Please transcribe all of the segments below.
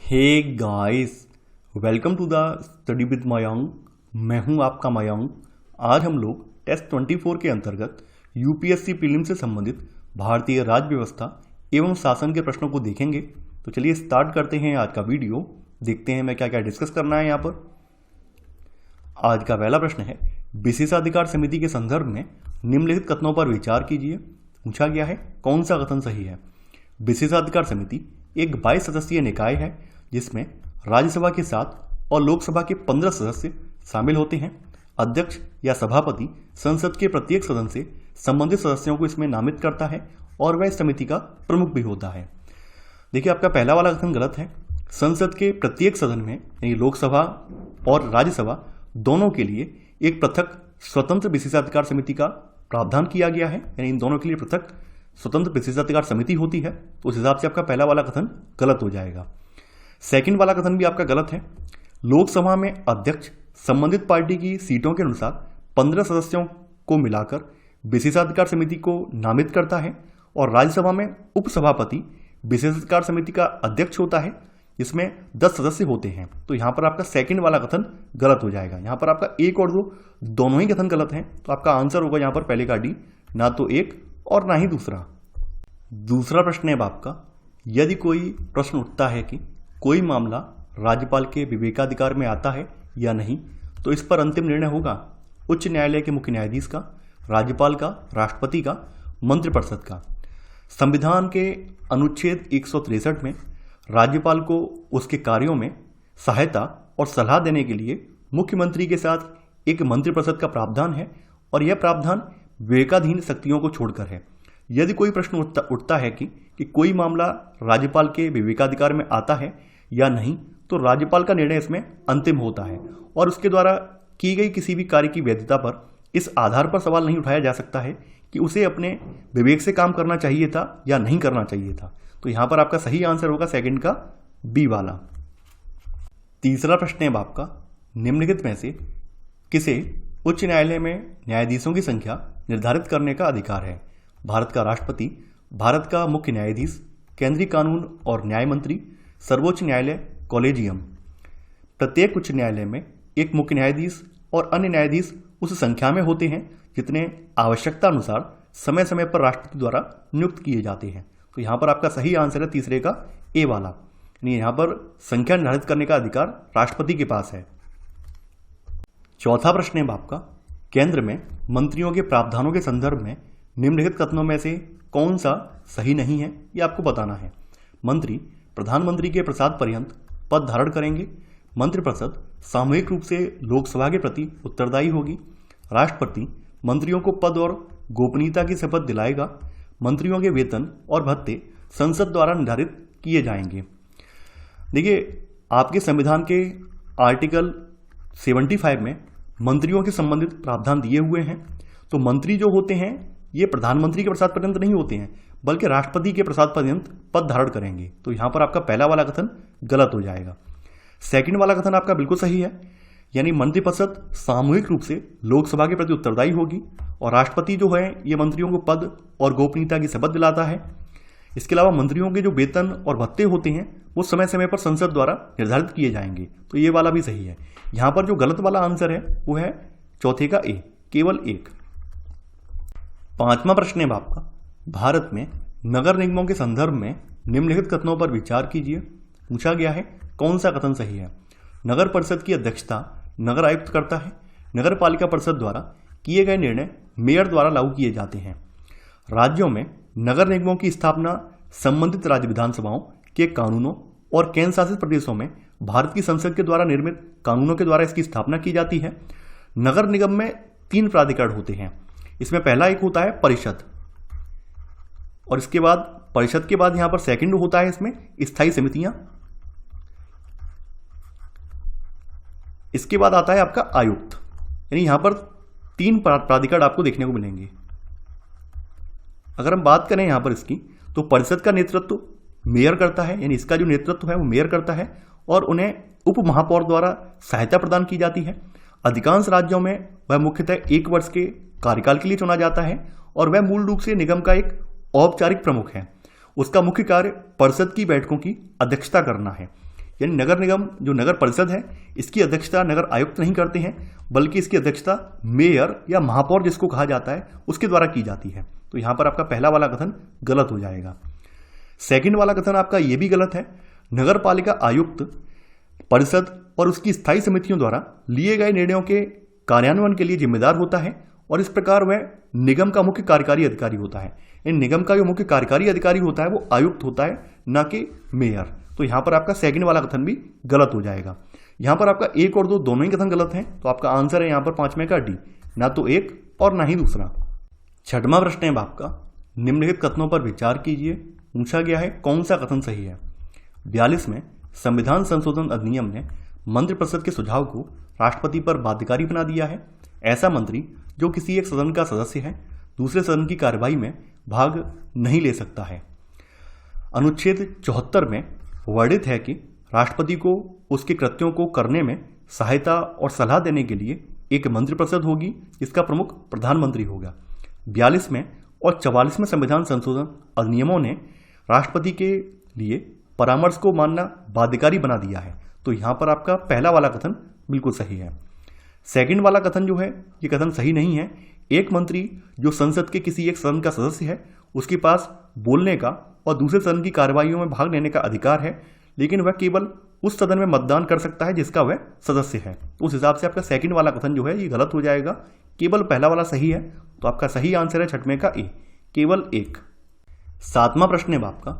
Hey guys, welcome to the study with Mayank. मैं हूं आपका मयंक। आज हम लोग टेस्ट 24 के अंतर्गत यूपीएससी प्रीलिम से संबंधित भारतीय राज्य व्यवस्था एवं शासन के प्रश्नों को देखेंगे। तो चलिए स्टार्ट करते हैं आज का वीडियो। देखते हैं मैं क्या क्या डिस्कस करना है यहाँ पर। आज का पहला प्रश्न है, विशेषाधिकार समिति के संदर्भ में निम्नलिखित कथनों पर विचार कीजिए। पूछा गया है कौन सा कथन सही है। विशेषाधिकार समिति एक 22 सदस्यीय निकाय है जिसमें राज्यसभा के 7 और लोकसभा के 15 सदस्य शामिल होते हैं। अध्यक्ष या सभापति संसद के प्रत्येक सदन से संबंधित सदस्यों को इसमें नामित करता है और वह इस समिति का प्रमुख भी होता है। देखिए, आपका पहला वाला कथन गलत है। संसद के प्रत्येक सदन में यानी लोकसभा और राज्यसभा दोनों के लिए एक पृथक स्वतंत्र विशेषाधिकार समिति का प्रावधान किया गया है, यानी इन दोनों के लिए पृथक स्वतंत्र विशेषाधिकार समिति होती है। तो उस हिसाब से आपका पहला वाला कथन गलत हो जाएगा। सेकंड वाला कथन भी आपका गलत है। लोकसभा में अध्यक्ष संबंधित पार्टी की सीटों के अनुसार 15 सदस्यों को मिलाकर विशेषाधिकार समिति को नामित करता है और राज्यसभा में उपसभापति विशेषाधिकार समिति का अध्यक्ष होता है जिसमें 10 सदस्य होते हैं। तो यहाँ पर आपका सेकंड वाला कथन गलत हो जाएगा। यहाँ पर आपका एक और दो दोनों ही कथन गलत हैं। तो आपका आंसर होगा यहाँ पर पहले का डी, ना तो एक और ना ही दूसरा। दूसरा प्रश्न है आपका, यदि कोई प्रश्न उठता है कि कोई मामला राज्यपाल के विवेकाधिकार में आता है या नहीं, तो इस पर अंतिम निर्णय होगा उच्च न्यायालय के मुख्य न्यायाधीश का, राज्यपाल का, राष्ट्रपति का, मंत्रिपरिषद का। संविधान के अनुच्छेद 163 में राज्यपाल को उसके कार्यों में सहायता और सलाह देने के लिए मुख्यमंत्री के साथ एक मंत्रिपरिषद का प्रावधान है और यह प्रावधान विवेकाधीन शक्तियों को छोड़कर है। यदि कोई प्रश्न उठता है कि कोई मामला राज्यपाल के विवेकाधिकार में आता है या नहीं, तो राज्यपाल का निर्णय इसमें अंतिम होता है और उसके द्वारा की गई किसी भी कार्य की वैधता पर इस आधार पर सवाल नहीं उठाया जा सकता है कि उसे अपने विवेक से काम करना चाहिए था या नहीं करना चाहिए था। तो यहां पर आपका सही आंसर होगा सेकंड का बी वाला। तीसरा प्रश्न है आपका, निम्नलिखित में से किसे उच्च न्यायालय में न्यायाधीशों की संख्या निर्धारित करने का अधिकार है। भारत का राष्ट्रपति, भारत का मुख्य न्यायाधीश, केंद्रीय कानून और न्याय मंत्री, सर्वोच्च न्यायालय, कॉलेजियम। प्रत्येक उच्च न्यायालय में एक मुख्य न्यायाधीश और अन्य न्यायाधीश उस संख्या में होते हैं जितने आवश्यकता अनुसार समय समय पर राष्ट्रपति द्वारा नियुक्त किए जाते हैं। तो यहाँ पर आपका सही आंसर है तीसरे का ए वाला, यानी यहाँ पर संख्या निर्धारित करने का अधिकार राष्ट्रपति के पास है। चौथा प्रश्न है आपका, केंद्र में मंत्रियों के प्रावधानों के संदर्भ में निम्नलिखित कथनों में से कौन सा सही नहीं है, ये आपको बताना है। मंत्री प्रधानमंत्री के प्रसाद पर्यंत पद धारण करेंगे। मंत्रिपरिषद सामूहिक रूप से लोकसभा के प्रति उत्तरदायी होगी। राष्ट्रपति मंत्रियों को पद और गोपनीयता की शपथ दिलाएगा। मंत्रियों के वेतन और भत्ते संसद द्वारा निर्धारित किए जाएंगे। देखिए, आपके संविधान के आर्टिकल 75 में मंत्रियों के संबंधित प्रावधान दिए हुए हैं। तो मंत्री जो होते हैं ये प्रधानमंत्री के प्रसाद पर्यंत नहीं होते हैं, बल्कि राष्ट्रपति के प्रसाद पर्यंत पद धारण करेंगे। तो यहां पर आपका पहला वाला कथन गलत हो जाएगा। सेकंड वाला कथन आपका बिल्कुल सही है, यानी मंत्रिपरिषद सामूहिक रूप से लोकसभा के प्रति उत्तरदायी होगी और राष्ट्रपति जो है ये मंत्रियों को पद और गोपनीयता की शपथ दिलाता है। इसके अलावा मंत्रियों के जो वेतन और भत्ते होते हैं वो समय समय पर संसद द्वारा निर्धारित किए जाएंगे। तो ये वाला भी सही है। यहां पर जो गलत वाला आंसर है वो है चौथे का ए, केवल एक। पांचवा प्रश्न है आपका, भारत में नगर निगमों के संदर्भ में निम्नलिखित कथनों पर विचार कीजिए। पूछा गया है कौन सा कथन सही है। नगर परिषद की अध्यक्षता नगर आयुक्त करता है। नगर पालिका परिषद द्वारा किए गए निर्णय मेयर द्वारा लागू किए जाते हैं। राज्यों में नगर निगमों की स्थापना संबंधित राज्य विधानसभाओं के कानूनों और केंद्र शासित प्रदेशों में भारत की संसद के द्वारा निर्मित कानूनों के द्वारा इसकी स्थापना की जाती है। नगर निगम में 3 प्राधिकरण होते हैं। इसमें पहला एक होता है परिषद और इसके बाद परिषद के बाद यहां पर सेकंड होता है इसमें स्थायी समितियां। इसके बाद आता है आपका आयुक्त, यानी यहां पर 3 प्राधिकरण आपको देखने को मिलेंगे। अगर हम बात करें यहां पर इसकी, तो परिषद का नेतृत्व मेयर करता है, यानी इसका जो नेतृत्व है वो मेयर करता है और उन्हें उप महापौर द्वारा सहायता प्रदान की जाती है। अधिकांश राज्यों में वह मुख्यतः 1 वर्ष के कार्यकाल के लिए चुना जाता है और वह मूल रूप से निगम का एक औपचारिक प्रमुख है। उसका मुख्य कार्य परिषद की बैठकों की अध्यक्षता करना है। यानी नगर निगम जो नगर परिषद है इसकी अध्यक्षता नगर आयुक्त नहीं करते हैं, बल्कि इसकी अध्यक्षता मेयर या महापौर जिसको कहा जाता है उसके द्वारा की जाती है। तो यहां पर आपका पहला वाला कथन गलत हो जाएगा। सेकंड वाला कथन आपका यह भी गलत है। नगर पालिका आयुक्त परिषद और उसकी स्थायी समितियों द्वारा लिए गए निर्णयों के कार्यान्वयन के लिए जिम्मेदार होता है और इस प्रकार वह निगम का मुख्य कार्यकारी अधिकारी होता है। इन निगम का जो मुख्य कार्यकारी अधिकारी होता है वो आयुक्त होता है, ना कि मेयर। तो यहां पर आपका सेकंड वाला कथन भी गलत हो जाएगा। यहां पर आपका 1 और 2 दोनों ही कथन गलत हैं, तो आपका आंसर है यहां पर 5वें का डी, ना तो 1 और ना ही दूसरा। छठवां प्रश्न है आपका, निम्नलिखित कथनों पर विचार कीजिए। पूछा गया है कौन सा कथन सही है। 42 में संविधान संशोधन अधिनियम ने मंत्रिपरिषद के सुझाव को राष्ट्रपति पर बाध्यकारी बना दिया है। ऐसा मंत्री जो किसी एक सदन का सदस्य है दूसरे सदन की कार्यवाही में भाग नहीं ले सकता है। अनुच्छेद 74 में वर्णित है कि राष्ट्रपति को उसके कृत्यों को करने में सहायता और सलाह देने के लिए एक मंत्रिपरिषद होगी जिसका प्रमुख प्रधानमंत्री होगा। 42 में और 44 में संविधान संशोधन अधिनियमों ने राष्ट्रपति के लिए परामर्श को मानना बाध्यकारी बना दिया है। तो यहां पर आपका पहला वाला कथन बिल्कुल सही है। सेकंड वाला कथन जो है ये कथन सही नहीं है। एक मंत्री जो संसद के किसी एक सदन का सदस्य है उसके पास बोलने का और दूसरे सदन की कार्यवाहियों में भाग लेने का अधिकार है, लेकिन वह केवल उस सदन में मतदान कर सकता है जिसका वह सदस्य है। तो उस हिसाब से आपका सेकंड वाला कथन जो है ये गलत हो जाएगा। केवल पहला वाला सही है, तो आपका सही आंसर है छठवें का ए, केवल 1। 7वां प्रश्न है आपका,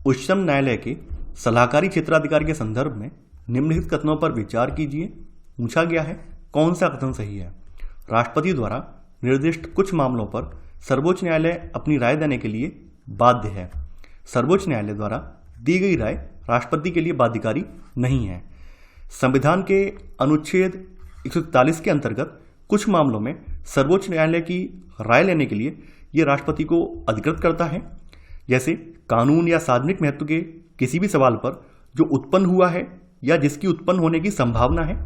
उच्चतम न्यायालय के सलाहकारी क्षेत्राधिकारी के संदर्भ में निम्नलिखित कथनों पर विचार कीजिए। पूछा गया है कौन सा कथन सही है। राष्ट्रपति द्वारा निर्दिष्ट कुछ मामलों पर सर्वोच्च न्यायालय अपनी राय देने के लिए बाध्य है। सर्वोच्च न्यायालय द्वारा दी गई राय राष्ट्रपति के लिए बाध्यकारी नहीं है। संविधान के अनुच्छेद 141 के अंतर्गत कुछ मामलों में सर्वोच्च न्यायालय की राय लेने के लिए यह राष्ट्रपति को अधिकृत करता है, जैसे कानून या सार्वजनिक महत्व के किसी भी सवाल पर जो उत्पन्न हुआ है या जिसकी उत्पन्न होने की संभावना है,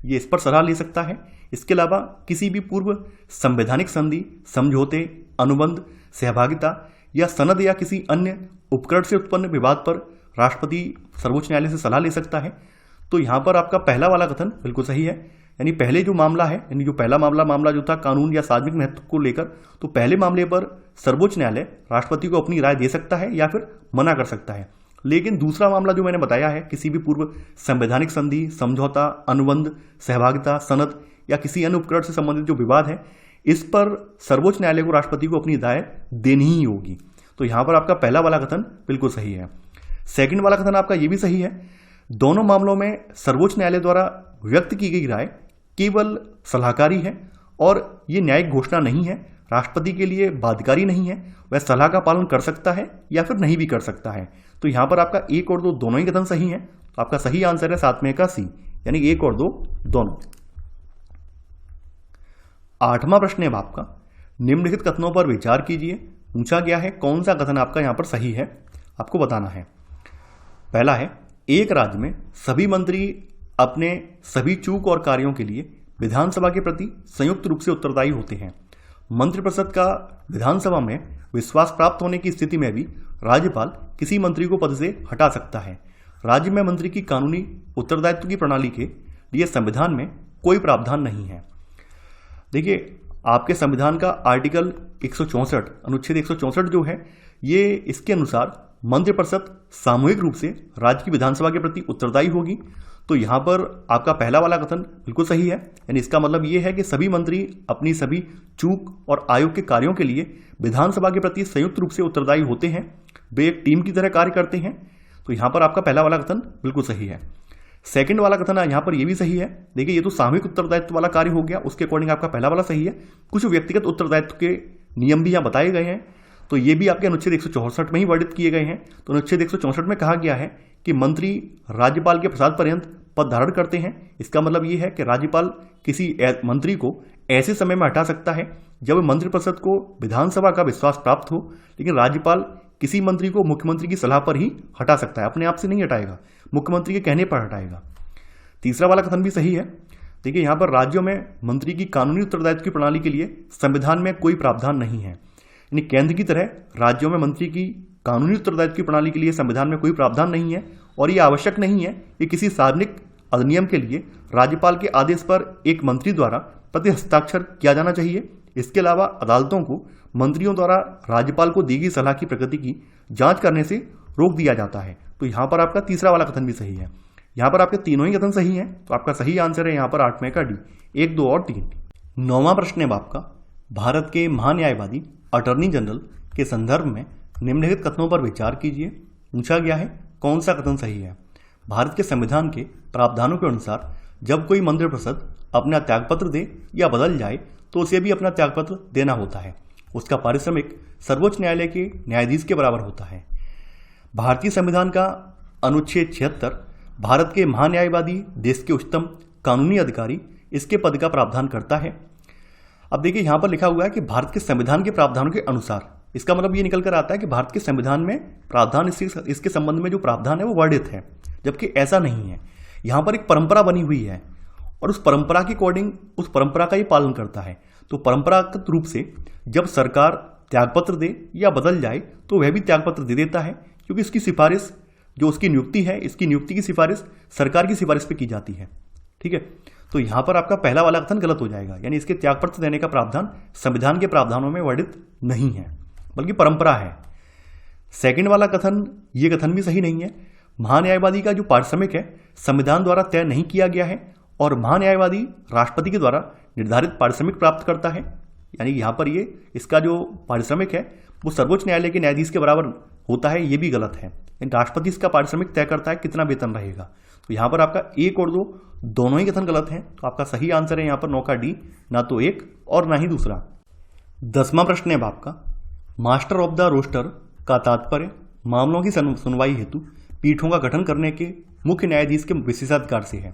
ये इस पर सलाह ले सकता है। इसके अलावा किसी भी पूर्व संवैधानिक संधि, समझौते, अनुबंध, सहभागिता या सनद या किसी अन्य उपकरण से उत्पन्न विवाद पर राष्ट्रपति सर्वोच्च न्यायालय से सलाह ले सकता है। तो यहाँ पर आपका पहला वाला कथन बिल्कुल सही है। यानी पहले जो मामला है, यानी जो पहला मामला जो था कानून या सार्वजनिक महत्व को लेकर, तो पहले मामले पर सर्वोच्च न्यायालय राष्ट्रपति को अपनी राय दे सकता है या फिर मना कर सकता है। लेकिन दूसरा मामला जो मैंने बताया है, किसी भी पूर्व संवैधानिक संधि, समझौता, अनुबंध, सहभागिता, सनद या किसी अन्य उपकरण से संबंधित जो विवाद है, इस पर सर्वोच्च न्यायालय को राष्ट्रपति को अपनी राय देनी ही होगी। तो यहां पर आपका पहला वाला कथन बिल्कुल सही है। सेकंड वाला कथन आपका यह भी सही है। दोनों मामलों में सर्वोच्च न्यायालय द्वारा व्यक्त की गई राय केवल सलाहकारी है और ये न्यायिक घोषणा नहीं है, राष्ट्रपति के लिए बाध्यकारी नहीं है। वह सलाह का पालन कर सकता है या फिर नहीं भी कर सकता है। तो यहां पर आपका 1 और 2 दोनों ही कथन सही है। तो आपका सही आंसर है 7वें का सी, यानी 1 और 2 दोनों। 8वां प्रश्न है आपका, निम्नलिखित कथनों पर विचार कीजिए। पूछा गया है कौन सा कथन आपका यहां पर सही है, आपको बताना है। पहला है, एक राज्य में सभी मंत्री अपने सभी चूक और कार्यों के लिए विधानसभा के प्रति संयुक्त रूप से उत्तरदायी होते हैं। मंत्रिपरिषद का विधानसभा में विश्वास प्राप्त होने की स्थिति में भी राज्यपाल किसी मंत्री को पद से हटा सकता है। राज्य में मंत्री की कानूनी उत्तरदायित्व की प्रणाली के लिए संविधान में कोई प्रावधान नहीं है। देखिए, आपके संविधान का आर्टिकल 164 अनुच्छेद 164 जो है, ये इसके अनुसार मंत्रिपरिषद सामूहिक रूप से राज्य की विधानसभा के प्रति उत्तरदायी होगी। तो यहां पर आपका पहला वाला कथन बिल्कुल सही है। यानी इसका मतलब ये है कि सभी मंत्री अपनी सभी चूक और आयोग के कार्यों के लिए विधानसभा के प्रति संयुक्त रूप से उत्तरदायी होते हैं। वे एक टीम की तरह कार्य करते हैं। तो यहां पर आपका पहला वाला कथन बिल्कुल सही है। सेकंड वाला कथन है यहाँ पर ये भी सही है। देखिए, ये तो सामूहिक उत्तरदायित्व वाला कार्य हो गया, उसके अकॉर्डिंग आपका पहला वाला सही है। कुछ व्यक्तिगत उत्तरदायित्व के नियम भी यहाँ बताए गए हैं, तो ये भी आपके अनुच्छेद 164 में ही वर्णित किए गए हैं। तो अनुच्छेद 164 में कहा गया है कि मंत्री राज्यपाल के प्रसाद पर्यंत पद धारण करते हैं। इसका मतलब ये है कि राज्यपाल किसी मंत्री को ऐसे समय में हटा सकता है जब मंत्रिपरिषद को विधानसभा का विश्वास प्राप्त हो, लेकिन राज्यपाल किसी मंत्री को मुख्यमंत्री की सलाह पर ही हटा सकता है, अपने आप से नहीं हटाएगा, मुख्यमंत्री के कहने पर हटाएगा। तीसरा वाला कथन भी सही है। देखिए, यहाँ पर राज्यों में मंत्री की कानूनी उत्तरदायित्व की प्रणाली के लिए संविधान में कोई प्रावधान नहीं है। यानी केंद्र की तरह राज्यों में मंत्री की कानूनी उत्तरदायित्व की प्रणाली के लिए संविधान में कोई प्रावधान नहीं है और ये आवश्यक नहीं है कि किसी सार्वजनिक अधिनियम के लिए राज्यपाल के आदेश पर एक मंत्री द्वारा प्रति हस्ताक्षर किया जाना चाहिए। इसके अलावा अदालतों को मंत्रियों द्वारा राज्यपाल को दी गई सलाह की प्रकृति की जांच करने से रोक दिया जाता है। तो यहाँ पर आपका तीसरा वाला कथन भी सही है। यहाँ पर आपके तीनों ही कथन सही हैं, तो आपका सही आंसर है यहाँ पर 8वें का डी, 1, 2 और 3। 9वां प्रश्न है आपका, भारत के महान्यायवादी अटॉर्नी जनरल के संदर्भ में निम्नलिखित कथनों पर विचार कीजिए। पूछा गया है कौन सा कथन सही है। भारत के संविधान के प्रावधानों के अनुसार जब कोई मंत्रिपरिषद अपना त्यागपत्र दे या बदल जाए तो उसे भी अपना त्यागपत्र देना होता है। उसका पारिश्रमिक सर्वोच्च न्यायालय के न्यायाधीश के बराबर होता है। भारतीय संविधान का अनुच्छेद 76 भारत के महान्यायवादी देश के उच्चतम कानूनी अधिकारी इसके पद का प्रावधान करता है। अब देखिए यहाँ पर लिखा हुआ है कि भारत के संविधान के प्रावधानों के अनुसार, इसका मतलब ये निकल कर आता है कि भारत के संविधान में प्रावधान इसके संबंध में जो प्रावधान है वो वर्णित है, जबकि ऐसा नहीं है। यहाँ पर एक परंपरा बनी हुई है और उस परंपरा के अकॉर्डिंग उस परंपरा का ये पालन करता है। तो परंपरागत रूप से जब सरकार त्यागपत्र दे या बदल जाए तो वह भी त्यागपत्र दे देता है, क्योंकि इसकी सिफारिश जो उसकी नियुक्ति है, इसकी नियुक्ति की सिफारिश सरकार की सिफारिश पे की जाती है। ठीक है, तो यहाँ पर आपका पहला वाला कथन गलत हो जाएगा, यानी इसके त्यागपत्र देने का प्रावधान संविधान के प्रावधानों में वर्णित नहीं है, बल्कि परंपरा है। सेकंड वाला कथन, ये कथन भी सही नहीं है। महान्यायवादी का जो पारिश्रमिक है संविधान द्वारा तय नहीं किया गया है और महान्यायवादी राष्ट्रपति के द्वारा निर्धारित पारिश्रमिक प्राप्त करता है, यानी यहाँ पर ये इसका जो पारिश्रमिक है वो सर्वोच्च न्यायालय के न्यायाधीश के बराबर होता है, ये भी गलत है। राष्ट्रपति इसका पारिश्रमिक तय करता है कितना वेतन रहेगा। तो यहाँ पर आपका 1 और 2 दोनों ही कथन गलत हैं, तो आपका सही आंसर है यहाँ पर 9 का डी, ना तो 1 और ना ही दूसरा। 10वां प्रश्न है आपका, मास्टर ऑफ द रोस्टर का तात्पर्य मामलों की सुनवाई हेतु पीठों का गठन करने के मुख्य न्यायाधीश के विशेषाधिकार से है।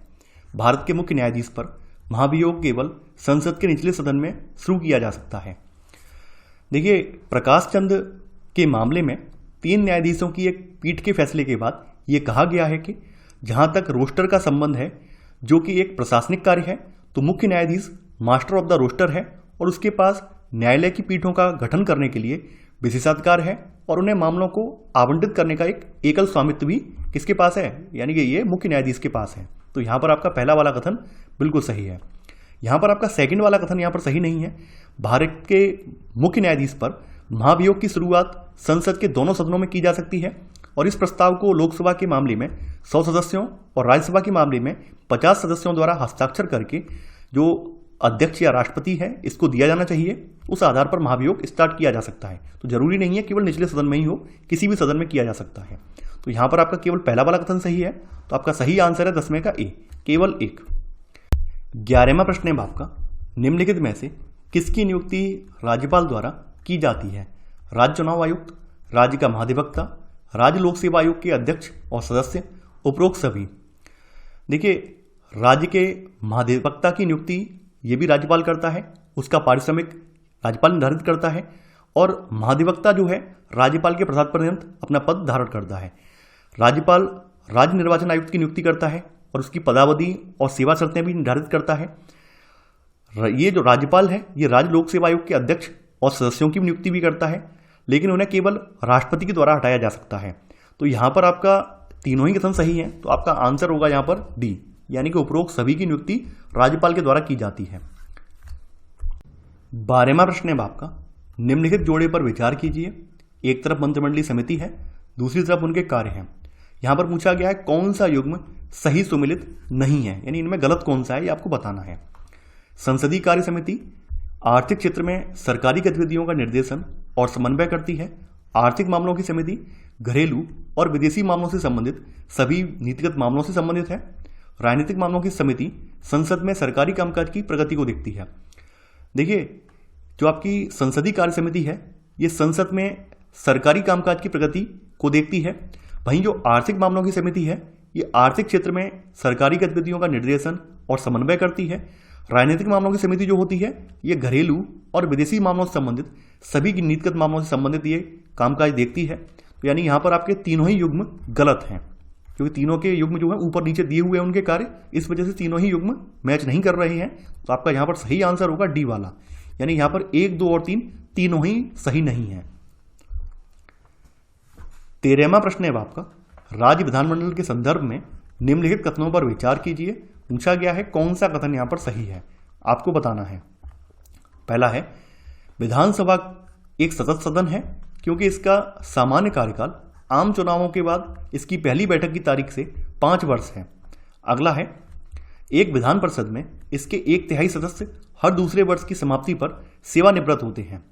भारत के मुख्य न्यायाधीश पर महाभियोग केवल संसद के निचले सदन में शुरू किया जा सकता है। देखिए, प्रकाश चंद के मामले में 3 न्यायाधीशों की एक पीठ के फैसले के बाद ये कहा गया है कि जहां तक रोस्टर का संबंध है, जो कि एक प्रशासनिक कार्य है, तो मुख्य न्यायाधीश मास्टर ऑफ द रोस्टर है और उसके पास न्यायालय की पीठों का गठन करने के लिए विशेषाधिकार है और उन्हें मामलों को आवंटित करने का एक एकल स्वामित्व भी किसके पास है, यानी कि ये मुख्य न्यायाधीश के पास है। तो यहाँ पर आपका पहला वाला कथन बिल्कुल सही है। यहाँ पर आपका सेकंड वाला कथन यहाँ पर सही नहीं है। भारत के मुख्य न्यायाधीश पर महाभियोग की शुरुआत संसद के दोनों सदनों में की जा सकती है और इस प्रस्ताव को लोकसभा के मामले में 100 सदस्यों और राज्यसभा के मामले में 50 सदस्यों द्वारा हस्ताक्षर करके जो अध्यक्ष या राष्ट्रपति है इसको दिया जाना चाहिए। उस आधार पर महाभियोग स्टार्ट किया जा सकता है। तो जरूरी नहीं है केवल निचले सदन में ही हो, किसी भी सदन में किया जा सकता है। तो यहाँ पर आपका केवल पहला वाला कथन सही है, तो आपका सही आंसर है 10वें का ए, केवल 1। 11वां प्रश्न है आपका, निम्नलिखित में से किसकी नियुक्ति राज्यपाल द्वारा की जाती है। राज्य चुनाव आयुक्त, राज्य का महाधिवक्ता, राज्य लोक सेवा आयोग के अध्यक्ष और सदस्य, उपरोक्त सभी। देखिए, राज्य के महाधिवक्ता की नियुक्ति ये भी राज्यपाल करता है, उसका पारिश्रमिक राज्यपाल निर्धारित करता है और महाधिवक्ता जो है राज्यपाल के प्रसाद पर्यंत अपना पद धारण करता है। राज्यपाल राज्य निर्वाचन आयुक्त की नियुक्ति करता है और उसकी पदावधि और सेवा शर्तें भी निर्धारित करता है। ये जो राज्यपाल है ये राज्य लोक सेवा आयोग के अध्यक्ष और सदस्यों की नियुक्ति भी करता है, लेकिन उन्हें केवल राष्ट्रपति के द्वारा हटाया जा सकता है। तो यहाँ पर आपका तीनों ही कथन सही है, तो आपका आंसर होगा यहाँ पर डी, यानी कि उपरोक्त सभी की नियुक्ति राज्यपाल के द्वारा की जाती है। 12वां प्रश्न है आपका, निम्नलिखित जोड़े पर विचार कीजिए। एक तरफ मंत्रिमंडलीय समिति है, दूसरी तरफ उनके कार्य हैं। यहाँ पर पूछा गया है कौन सा युग्म सही सुमिलित नहीं है, यानी इनमें गलत कौन सा है ये आपको बताना है। संसदीय कार्य समिति आर्थिक क्षेत्र में सरकारी गतिविधियों का निर्देशन और समन्वय करती है। आर्थिक मामलों की समिति घरेलू और विदेशी मामलों से संबंधित सभी नीतिगत मामलों से संबंधित है। राजनीतिक मामलों की समिति संसद में सरकारी कामकाज की प्रगति को देखती है। देखिए, जो आपकी संसदीय कार्य समिति है ये संसद में सरकारी कामकाज की प्रगति को देखती है। वहीं जो आर्थिक मामलों की समिति है ये आर्थिक क्षेत्र में सरकारी गतिविधियों का निर्देशन और समन्वय करती है। राजनीतिक मामलों की समिति जो होती है ये घरेलू और विदेशी मामलों से संबंधित सभी नीतिगत मामलों से संबंधित ये कामकाज देखती है। तो यानी यहाँ पर आपके तीनों ही युग्म गलत हैं, क्योंकि तीनों के युग्म जो है ऊपर नीचे दिए हुए हैं उनके कार्य, इस वजह से तीनों ही युग्म मैच नहीं कर रहे हैं। तो आपका यहाँ पर सही आंसर होगा डी वाला, यानी यहाँ पर 1, 2 और 3 तीनों ही सही नहीं है। 13वां प्रश्न है आपका, राज्य विधानमंडल के संदर्भ में निम्नलिखित कथनों पर विचार कीजिए। पूछा गया है कौन सा कथन यहां पर सही है, आपको बताना है। पहला है, विधानसभा एक सतत सदन है क्योंकि इसका सामान्य कार्यकाल आम चुनावों के बाद इसकी पहली बैठक की तारीख से 5 वर्ष है। अगला है, एक विधान परिषद में इसके 1/3 सदस्य हर दूसरे वर्ष की समाप्ति पर सेवानिवृत्त होते हैं।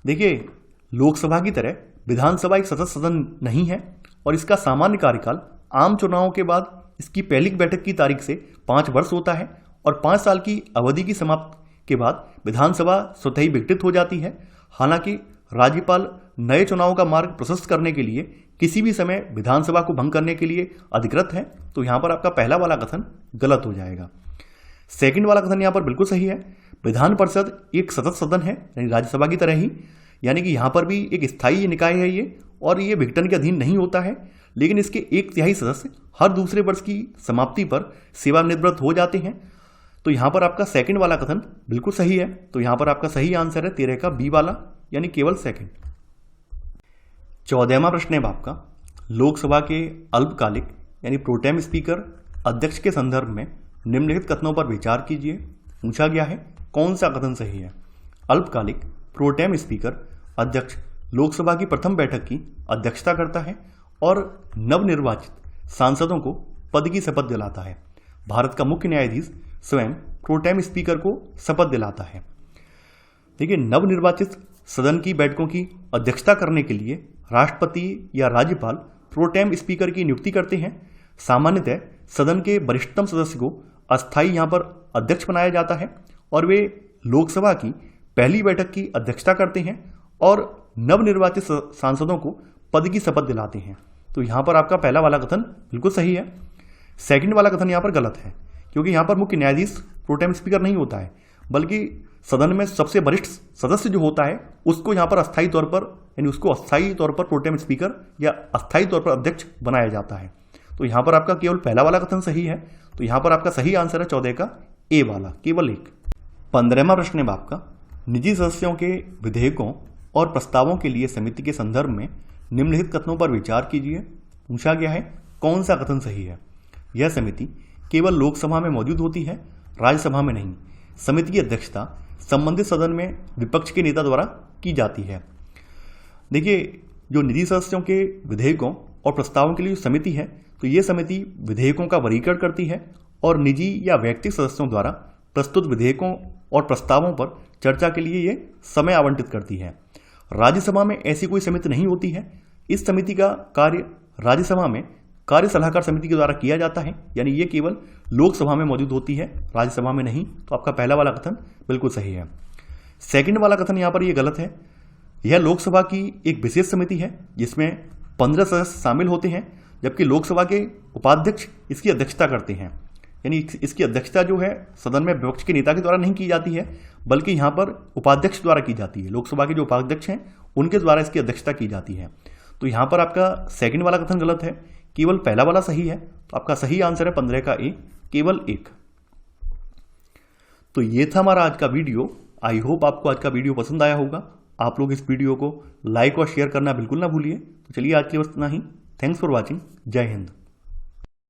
देखिए, लोकसभा की तरह विधानसभा एक सतत सदन नहीं है और इसका सामान्य कार्यकाल आम चुनावों के बाद इसकी पहली बैठक की तारीख से 5 वर्ष होता है और 5 साल की अवधि की समाप्ति के बाद विधानसभा स्वतः ही विघटित हो जाती है। हालांकि राज्यपाल नए चुनाव का मार्ग प्रशस्त करने के लिए किसी भी समय विधानसभा को भंग करने के लिए अधिकृत है। तो यहां पर आपका पहला वाला कथन गलत हो जाएगा। सेकंड वाला कथन यहां पर बिल्कुल सही है। विधान परिषद एक सतत सदन है, यानी राज्यसभा की तरह ही, यानी कि यहां पर भी एक स्थायी निकाय है ये, और ये विघटन के अधीन नहीं होता है। लेकिन इसके 1/3 सदस्य हर दूसरे वर्ष की समाप्ति पर सेवानिवृत्त हो जाते हैं। तो यहां पर आपका सेकंड वाला कथन बिल्कुल सही है। तो यहां पर आपका सही आंसर है 13 का बी वाला, यानी केवल सेकंड। 14वां प्रश्न है आपका, लोकसभा के अल्पकालिक यानी प्रोटेम स्पीकर अध्यक्ष के संदर्भ में निम्नलिखित कथनों पर विचार कीजिए। पूछा गया है कौन सा कथन सही है। अल्पकालिक प्रोटेम स्पीकर अध्यक्ष लोकसभा की प्रथम बैठक की अध्यक्षता करता है और नवनिर्वाचित सांसदों को पद की शपथ दिलाता है। भारत का मुख्य न्यायाधीश स्वयं प्रोटेम स्पीकर को शपथ दिलाता है। देखिए, नवनिर्वाचित सदन की बैठकों की अध्यक्षता करने के लिए राष्ट्रपति या राज्यपाल प्रोटेम स्पीकर की नियुक्ति करते हैं। सामान्यतः सदन के वरिष्ठतम सदस्य को अस्थायी यहां पर अध्यक्ष बनाया जाता है और वे लोकसभा की पहली बैठक की अध्यक्षता करते हैं और नवनिर्वाचित सांसदों को पद की शपथ दिलाते हैं। तो यहां पर आपका पहला वाला कथन बिल्कुल सही है। सेकंड वाला कथन यहां पर गलत है, क्योंकि यहां पर मुख्य न्यायाधीश प्रोटेम स्पीकर नहीं होता है, बल्कि सदन में सबसे वरिष्ठ सदस्य जो होता है उसको यहां पर अस्थायी तौर पर, यानी उसको अस्थायी तौर पर प्रोटेम स्पीकर या अस्थायी तौर पर अध्यक्ष बनाया जाता है। तो यहां पर आपका केवल पहला वाला कथन सही है। तो यहां पर आपका सही आंसर है 14 का ए वाला, केवल एक। 15वां प्रश्न है आपका, निजी सदस्यों के विधेयकों और प्रस्तावों के लिए समिति के संदर्भ में निम्नलिखित कथनों पर विचार कीजिए। पूछा गया है कौन सा कथन सही है। यह समिति केवल लोकसभा में मौजूद होती है, राज्यसभा में नहीं। समिति की अध्यक्षता संबंधित सदन में विपक्ष के नेता द्वारा की जाती है। देखिए, जो निजी सदस्यों के विधेयकों और प्रस्तावों के लिए जो समिति है, तो ये समिति विधेयकों का वर्गीकरण करती है और निजी या व्यक्तिगत सदस्यों द्वारा प्रस्तुत विधेयकों और प्रस्तावों पर चर्चा के लिए ये समय आवंटित करती है। राज्यसभा में ऐसी कोई समिति नहीं होती है। इस समिति का कार्य राज्यसभा में कार्य सलाहकार समिति के द्वारा किया जाता है, यानी ये केवल लोकसभा में मौजूद होती है, राज्यसभा में नहीं। तो आपका पहला वाला कथन बिल्कुल सही है। सेकंड वाला कथन यहां पर ये गलत है। यह लोकसभा की एक विशेष समिति है जिसमें 15 सदस्य शामिल होते हैं, जबकि लोकसभा के उपाध्यक्ष इसकी अध्यक्षता करते हैं। यानी इसकी अध्यक्षता जो है सदन में विपक्ष के नेता के द्वारा नहीं की जाती है, बल्कि यहाँ पर उपाध्यक्ष द्वारा की जाती है। लोकसभा के जो उपाध्यक्ष हैं उनके द्वारा इसकी अध्यक्षता की जाती है। तो यहाँ पर आपका सेकंड वाला कथन गलत है, केवल पहला वाला सही है। तो आपका सही आंसर है 15 का ए, केवल एक। तो ये था हमारा आज का वीडियो। आई होप आपको आज का वीडियो पसंद आया होगा। आप लोग इस वीडियो को लाइक और शेयर करना बिल्कुल ना भूलिए। तो चलिए आज के लिए बस इतना ही। Thanks for watching. जय हिंद।